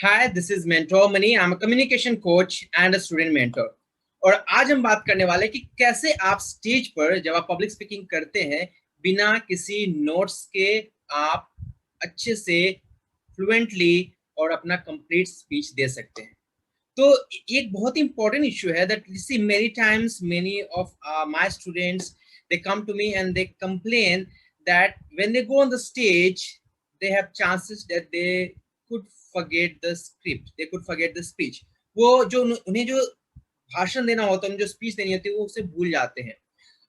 Hi, this is Mentor Money. I'm a communication coach and a student mentor. और आज हम बात करने वाले हैं कि कैसे आप स्टेज पर जब आप पब्लिक स्पीकिंग करते हैं बिना किसी नोट्स के आप अच्छे से फ्लुएंटली और अपना कंप्लीट स्पीच दे सकते हैं। तो ये एक बहुत ही इंपॉर्टेंट इशू है that you see many times many of my students they come to me and they complain that when they go on the stage they have chances that they could forget the script, they could forget the speech. वो जो उन्हें जो भाषण देना होता है, उन्हें जो स्पीच देनी होती है, वो उसे भूल जाते हैं।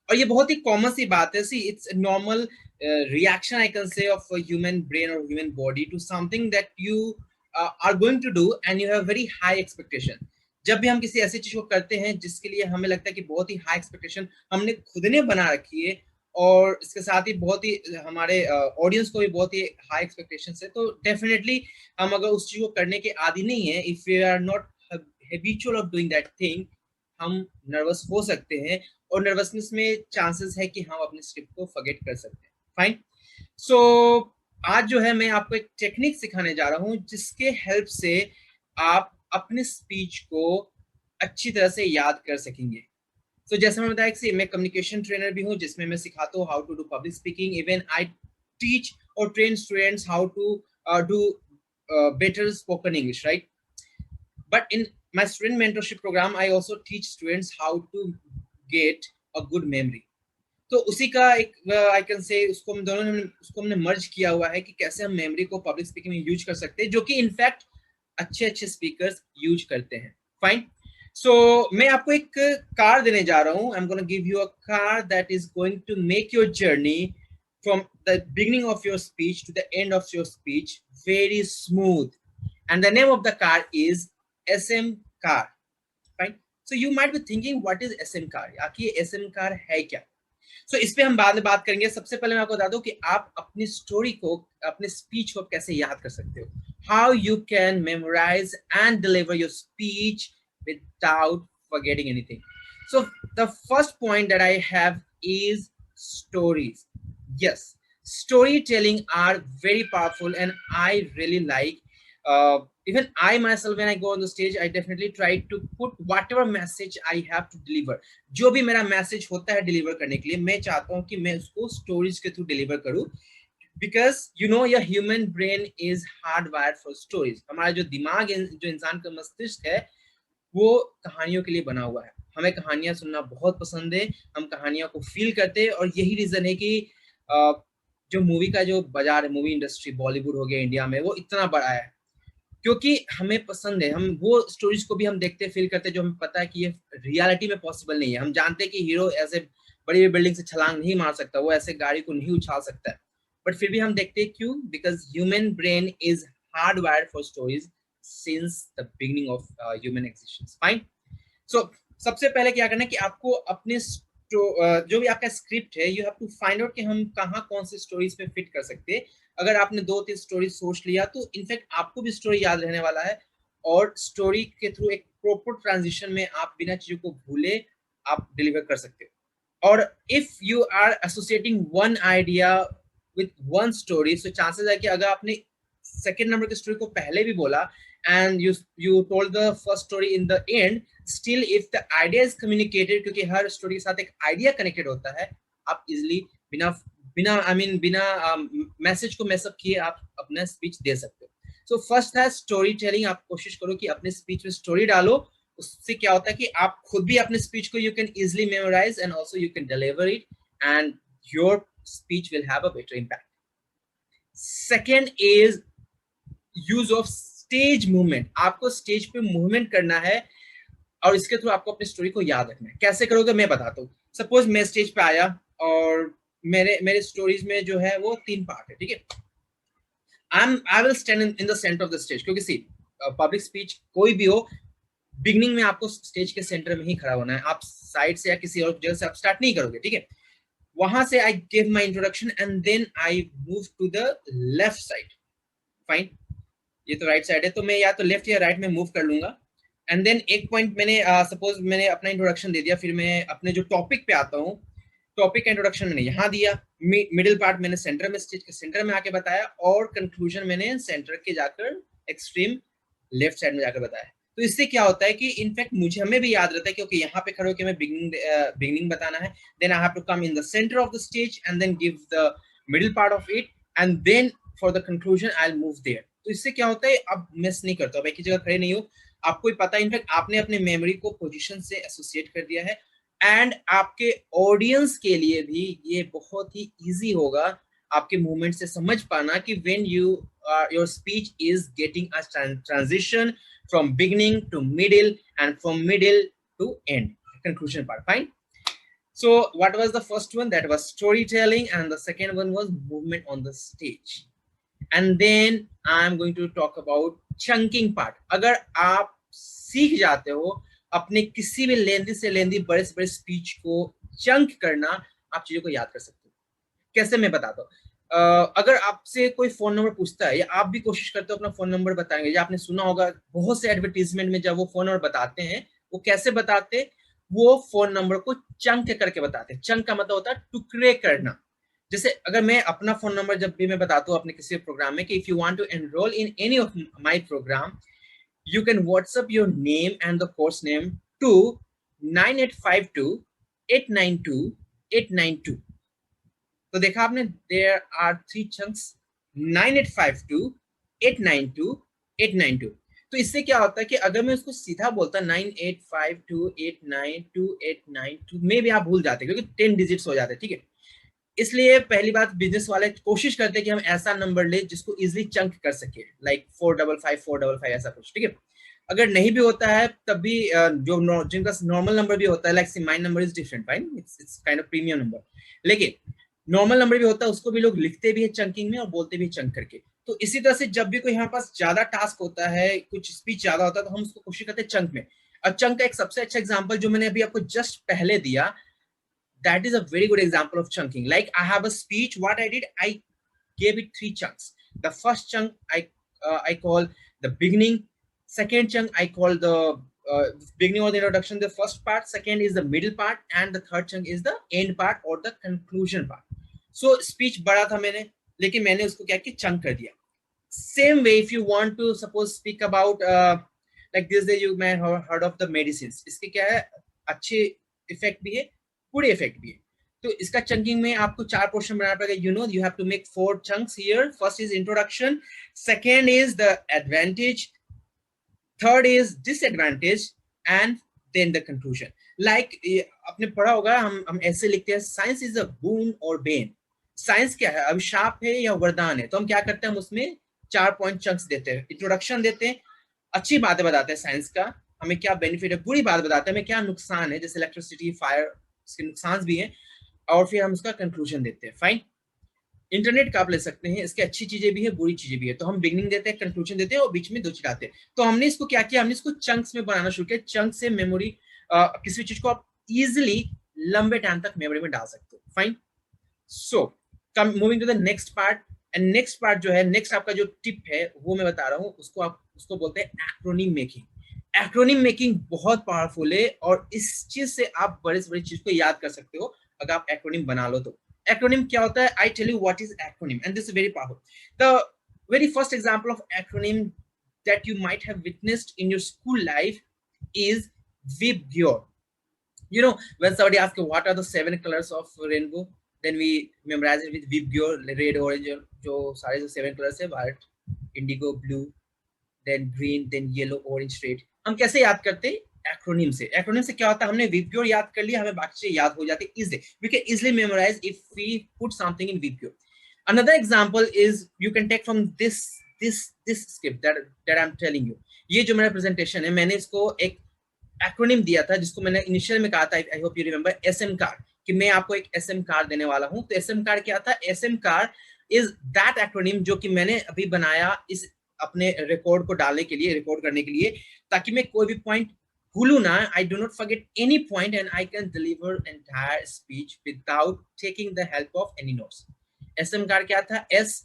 और ये बहुत ही कॉमन सी बात है। See it's normal reaction I can say of human brain और human body to something that you are going to do and you have very high expectation. जब भी हम किसी ऐसी चीज को करते हैं जिसके लिए हमें लगता है कि बहुत ही हाई एक्सपेक्टेशन हमने खुद ने बना रखी है और इसके साथ ही बहुत ही हमारे ऑडियंस को भी बहुत ही हाई एक्सपेक्टेशंस है, तो डेफिनेटली हम अगर उस चीज को करने के आदी नहीं है, if we are not habitual of doing that thing, हम नर्वस हो सकते हैं और नर्वसनेस में चांसेस है कि हम अपने स्क्रिप्ट को फॉरगेट कर सकते हैं। फाइन। सो आज जो है मैं आपको एक टेक्निक सिखाने जा रहा हूं जिसके हेल्प से आप अपने स्पीच को अच्छी तरह से याद कर सकेंगे। तो जैसे मैं बताया कि मैं कम्युनिकेशन ट्रेनर भी हूँ जिसमें मैं सिखाता हूँ how to do public speaking. Even I teach और train students how to do better spoken English, right? But in my student mentorship program, I also teach students how to get a good memory. तो उसी का एक आई can से उसको हम दोनों ने उसको हमने मर्ज किया हुआ है कि कैसे हम मेमोरी को पब्लिक स्पीकिंग में यूज कर सकते हैं, जो कि इनफैक्ट अच्छे अच्छे स्पीकर्स यूज करते हैं। फाइन। सो मैं आपको एक कार देने जा रहा हूँ। I am gonna give you a car that is going to make your journey from the beginning of your speech to the end of your speech very smooth, and the name of the car is SM car. Fine. So you might be thinking what is SM car, आखिर SM car है क्या? सो इस पे हम बाद में बात करेंगे। सबसे पहले मैं आपको बता दूं कि आप अपनी स्टोरी को, अपने स्पीच को कैसे याद कर सकते हो। How you can memorise and deliver your speech without forgetting anything. So the first point that I have is stories. Yes, storytelling are very powerful and I really like, even I myself when I go on the stage I definitely try to put whatever message I have to deliver. जो भी मेरा message होता है deliver करने के लिए, मैं चाहता हूँ कि मैं उसको स्टोरीज के थ्रू डिलीवर करूँ, because you know your human brain is hard wired for stories. हमारा जो दिमाग, जो इंसान का मस्तिष्क है, वो कहानियों के लिए बना हुआ है। हमें कहानियां सुनना बहुत पसंद है, हम कहानियों को फील करते हैं और यही रीजन है कि जो मूवी का जो बाजार है, मूवी इंडस्ट्री, बॉलीवुड हो गया इंडिया में, वो इतना बड़ा है क्योंकि हमें पसंद है। हम वो स्टोरीज को भी हम देखते फील करते जो हमें पता है कि ये रियलिटी में पॉसिबल नहीं है। हम जानते हैं कि हीरो ऐसे बड़ी बड़ी बिल्डिंग से छलांग नहीं मार सकता, वो ऐसे गाड़ी को नहीं उछाल सकता है, बट फिर भी हम देखते हैं। क्यों? Because human brain is hard wired for stories since the beginning of human existence. Fine. So सबसे पहले क्या करना है कि आपको अपने जो भी आपका स्क्रिप्ट है, you have to find out कि हम कहाँ कौन सी स्टोरीज पे फिट कर सकते हैं। अगर आपने 2-3 स्टोरी सोच लिया तो इनफैक्ट आपको भी स्टोरी याद रहने वाला है और स्टोरी के थ्रू एक प्रॉपर ट्रांजिशन में आप बिना चीजों को भूले आप डिलीवर कर सकते हो। और if you are associating one idea with one story, so chances है कि अगर आपने सेकेंड नंबर की स्टोरी को पहले भी बोला and you told the first story in the end, still if the idea is communicated, क्योंकि हर स्टोरी के साथ एक आइडिया कनेक्टेड होता है, आप इजिली बिना मैसेज को मैसअप किए आप अपना स्पीच दे सकते हो। सो फर्स्ट है स्टोरी टेलिंग। आप कोशिश करो कि अपने स्पीच में स्टोरी डालो। उससे क्या होता है कि आप खुद भी अपने स्पीच को you can easily memorise and also you can deliver it and your speech will have a better impact. Second is use of stage movement. आपको स्टेज पे मूवमेंट करना है और इसके थ्रू आपको अपनी स्टोरी को याद रखना है। कैसे करोगे मैं बताता हूँ। सपोज मैं स्टेज पे आया और मेरे स्टोरीज में जो है वो 3 पार्ट है, ठीक है। I will stand in the centre of the stage, क्योंकि सी पब्लिक स्पीच कोई भी हो, बिगनिंग में आपको स्टेज के सेंटर में ही खड़ा होना है। आप साइड से या किसी और जगह से आप स्टार्ट नहीं करोगे, ठीक है। वहां से I give my introduction and then I move to the left side. Fine. ये तो राइट साइड है, तो मैं या तो लेफ्ट या राइट में मूव कर लूंगा। एंड देन एक पॉइंट मैंने सपोज मैंने अपना इंट्रोडक्शन दे दिया, फिर मैं अपने जो टॉपिक पे आता हूँ, टॉपिक का इंट्रोडक्शन मैंने यहाँ दिया, मिडिल पार्ट मैंने सेंटर में, स्टेज के सेंटर में आके बताया, और कंक्लूजन मैंने सेंटर के जाकर एक्सट्रीम लेफ्ट साइड में जाकर बताया। तो इससे क्या होता है कि इनफैक्ट मुझे हमें भी याद रहता है क्योंकि यहाँ पे खड़े होकर हमें बिगिनिंग बताना है, then I have to come in the centre of the stage and then give the middle part of it and then for the conclusion I will move there. तो इससे क्या होता है, अब मिस नहीं करता, अब एक ही जगह खड़े नहीं हो, आपको ही पता है, इनफैक्ट आपने अपने मेमोरी को पोजीशन से एसोसिएट कर दिया है एंड आपके ऑडियंस के लिए भी ये बहुत ही इजी होगा आपके मूवमेंट से समझ पाना कि when you your speech is getting a transition from beginning to middle and from middle to end, conclusion part. Fine. So what was the first one? That was storytelling, and the second one was movement on the stage. And then I'm going to talk about chunking part. अगर आप सीख जाते हो अपने किसी भी लेंदी से लेंदी बड़े से बड़े स्पीच को चंक करना, आप चीजों को याद कर सकते हो। कैसे, मैं बताता हूँ। अगर आपसे कोई फोन नंबर पूछता है या आप भी कोशिश करते हो अपना फोन नंबर बताएंगे, या आपने सुना होगा बहुत से एडवर्टीजमेंट में जब वो फोन नंबर बताते हैं, वो कैसे बताते, वो फोन नंबर को चंक करके बताते हैं। चंक का मतलब होता है टुकड़े करना। जैसे अगर मैं अपना फोन नंबर जब भी मैं बताता हूँ अपने किसी प्रोग्राम में कि if you want to enrol in any of my programme, you can WhatsApp your name and the course name to 9852-892-892. तो देखा आपने, there are 3 chunks, 9852-892-892। तो इससे क्या होता है कि अगर मैं उसको सीधा बोलता 9852-892-892 में भी आप भूल जाते हैं क्योंकि 10 डिजिट्स हो जाते हैं, ठीक है। इसलिए पहली बात, बिजनेस वाले कोशिश करते हैं कि हम ऐसा नंबर ले जिसको इजिली चंक कर सके, लाइक 455-455 ऐसा कुछ, ठीक है। अगर नहीं भी होता है तब भी जो जिनका नॉर्मल नंबर भी होता है, like my number is different, fine, it's kind of premium number, लेकिन नॉर्मल नंबर भी होता है, उसको भी लोग लिखते भी है चंकिंग में और बोलते भी चंक करके। तो इसी तरह से जब भी कोई हमारे पास ज्यादा टास्क होता है, कुछ स्पीच ज्यादा होता है, तो हम उसको कोशिश करते हैं चंक में। और चंक का एक सबसे अच्छा एग्जांपल जो मैंने अभी आपको जस्ट पहले दिया, that is a very good example of chunking. Like I have a speech, what I did, I gave it 3 chunks. The first chunk I call the beginning, second chunk I call the beginning or the introduction, the first part, second is the middle part, and the third chunk is the end part or the conclusion part. So speech बड़ा था मैंने, लेकिन मैंने उसको क्या किया, chunk कर दिया। Same way if you want to suppose speak about like this day you may have heard of the medicines, इसके क्या है, अच्छे इफेक्ट भी है, पूरे इफेक्ट भी है। तो इसका चंकिंग में आपको 4 पोर्शन बनाना पड़ेगा। You know, you have to make 4 chunks here. First is introduction, second is the advantage, third is disadvantage, and then the conclusion. Like आपने पढ़ा होगा, हम ऐसे लिखते हैं, साइंस इज अ बून और बेन। साइंस क्या है, अभिशाप है या वरदान है? तो हम क्या करते हैं, हम उसमें 4 पॉइंट चंक्स देते हैं। इंट्रोडक्शन देते हैं, अच्छी बातें बताते हैं साइंस का, हमें क्या बेनिफिट है, बुरी बात बताते हैं हमें क्या नुकसान है, जैसे इलेक्ट्रिसिटी, फायर, इसके नुकसान भी हैं, और फिर हम उसका कंक्लूजन देते हैं। फाइन। इंटरनेट का आप ले सकते हैं, इसकी अच्छी चीजें भी है, बुरी चीजें भी है। तो हम बिगनिंग देते हैं, कंक्लूजन देते हैं और बीच में 2 चिढ़ाते हैं। तो हमने इसको क्या किया, हमने इसको चंक्स में बनाना शुरू किया। चंक से मेमोरी, किसी चीज को आप इजिली लंबे टाइम तक मेमोरी में डाल सकते हो। Fine. So moving to the next part, and next part जो है, नेक्स्ट आपका जो टिप है वो मैं बता रहा हूँ, उसको बोलते हैं एक्रोनिम मेकिंग। एक्रोनिम मेकिंग बहुत पावरफुल है और इस चीज से आप बड़े से बड़ी चीज को याद कर सकते हो अगर आप एक्रोनिम बना लो तो। एक्रोनिम क्या होता है? I tell you what is acronym, and this is very powerful. The very first example of acronym that you might have witnessed in your school life is VIBGYOR. You know, when somebody asks you what are the 7 colors of rainbow, then we memorize it with VIBGYOR, red, orange, जो सारे जो 7 colors है, white, indigo, blue, then green, then yellow, orange, red. हम कैसे याद करते हैं? Acronym से। एक्रोनिम से क्या होता है, हमने VIBGYOR याद कर लिया, हमें बाकी चीजें याद हो जाती है easily. We can easily memorize if we put something in VIBGYOR. Another example is you can take from this script that I'm telling you. ये जो मेरा प्रेजेंटेशन है, मैंने इसको एक एक्रोनिम दिया था जिसको मैंने इनिशियल में कहा था, I hope you remember, SM card, कि मैं आपको एक SM कार्ड देने वाला हूं। तो SM कार्ड क्या था? SM card is that acronym जो कि मैंने अभी बनाया इस अपने रिकॉर्ड को डालने के लिए, रिकॉर्ड करने के लिए, ताकि मैं कोई भी पॉइंट भूलू ना। I do not forget any point and I can deliver entire speech without taking the help of any notes. SM card क्या था? S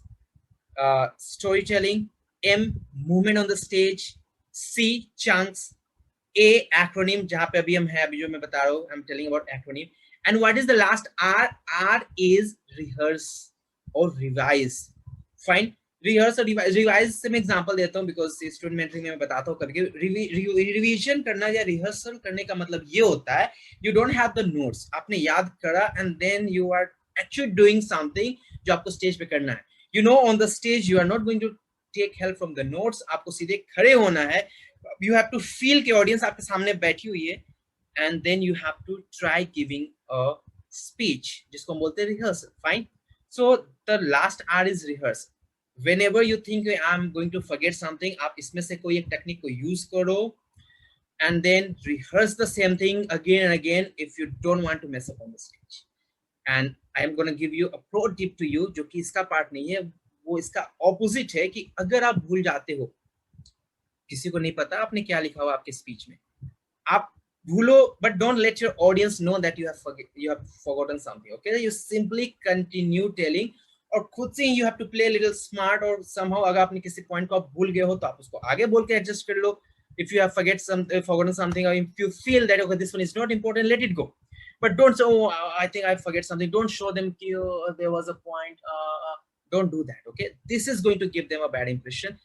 story telling, M movement on the stage, C chunks, A acronym जहां पे अभी हम है, अभी जो मैं बता रहा हूँ, I'm telling about acronym, and what is the last R? R is rehearse or revise. Fine. Rehearsal revise से मैं एग्जांपल देता हूँ, बिकॉज स्टूडेंट मेंटरिंग में मैं बताता हूँ कभी रिवीजन करना या रिहर्सल करने का मतलब ये होता है, you don't have the notes, आपने याद करा and then you are actually doing something जो आपको स्टेज पे करना है. You know on the stage you are not going to take help from the notes, आपको सीधे खड़े होना है. यू हैव टू फील कि ऑडियंस आपके सामने बैठी हुई है, and then you have to try giving a speech, जिसको हम बोलते हैं rehearsal. Fine. So the last R is rehearsal. whenever you think I'm going to forget something, आप इसमें से कोई एक टेक्निक को यूज करो and then rehearse the same thing again and again if you don't want to mess up on the stage. And I am going to give you a pro tip to you, जो कि इसका part नहीं है, वो इसका opposite है, कि अगर आप भूल जाते हो, किसी को नहीं पता आपने क्या लिखा हुआ आपके स्पीच में, आप भूलो, but don't let your audience know that you have forgotten something. Okay, you simply continue telling, और खुद से you have to play a little smart, और somehow अगर आपने किसी पॉइंट को आप भूल गए हो तो आप उसको आगे बोल के एडजस्ट कर लो. If you have forgotten something, or if you feel that okay this one is not important, let it go. But don't say, oh I think I forget something. Don't show them oh, there was a point. Don't do that. Okay, this is going to give them a bad impression.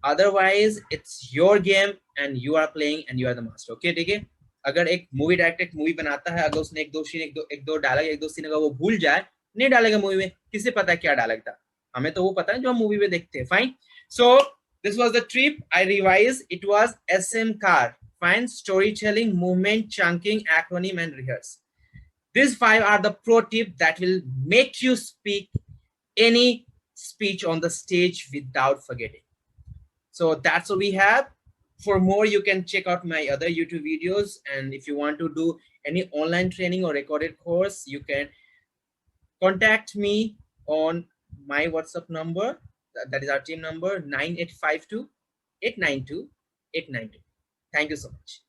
Otherwise it's your game and you are playing and you are the master. Okay, ठीक है. अगर एक movie director एक movie बनाता है, अगर उसने एक दो सीन एक दो डायलॉग एक दो सीन अगर वो भूल जाए, नहीं डालेगा मूवी में, किसे पता है क्या डायलॉग था, हमें तो वो पता है जो हम मूवी में देखते हैं. Fine. So this was the trip. I revise, it was SM car. Fine. Story telling, movement, chunking, acronym and rehearse. These 5 are the pro tip that will make you speak any speech on the stage without forgetting. So that's what we have. For more, you can check out my other YouTube videos. And if you want to do any online training or recorded course, you can contact me on my WhatsApp number. That is our team number, 9852 892 892. Thank you so much.